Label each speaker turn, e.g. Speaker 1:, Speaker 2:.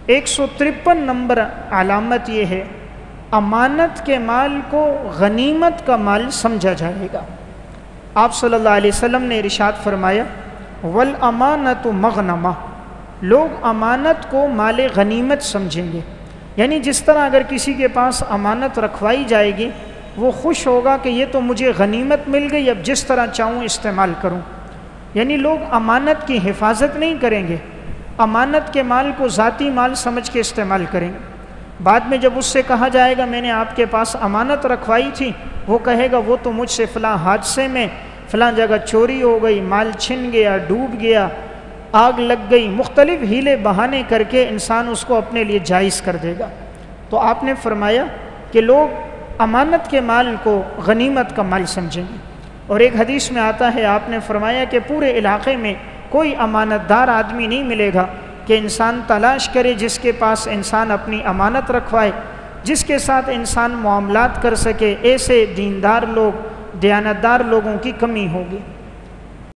Speaker 1: 153 number علامت یہ ہے، امانت کے مال کو غنیمت کا مال سمجھا جائے گا۔ آپ صلی اللہ علیہ وسلم نے ارشاد فرمایا والامانۃ مغنمہ، لوگ امانت کو مال غنیمت سمجھیں گے، یعنی جس طرح اگر کسی کے پاس امانت رکھوائی جائے گی وہ خوش ہوگا کہ یہ تو مجھے غنیمت مل گئی، اب جس طرح چاہوں استعمال کروں، یعنی لوگ امانت کی حفاظت نہیں کریں گے، امانت کے مال کو ذاتی مال سمجھ کے استعمال کریں گے۔ بعد میں جب اس سے کہا جائے گا میں نے آپ کے پاس امانت رکھوائی تھی، وہ کہے گا وہ تو مجھ سے فلاں حادثے میں فلاں جگہ چوری ہو گئی، مال چھن گیا، ڈوب گیا، آگ لگ گئی، مختلف ہیلے بہانے کر کے انسان اس کو اپنے لیے جائز کر دے گا۔ تو آپ نے فرمایا کہ لوگ امانت کے مال کو غنیمت کا مال سمجھیں گے۔ اور ایک حدیث میں آتا ہے، آپ نے فرمایا کہ پورے علاقے میں کوئی امانت دار آدمی نہیں ملے گا کہ انسان تلاش کرے جس کے پاس انسان اپنی امانت رکھوائے، جس کے ساتھ انسان معاملات کر سکے، ایسے دیندار لوگ، دیانتدار لوگوں کی کمی ہوگی۔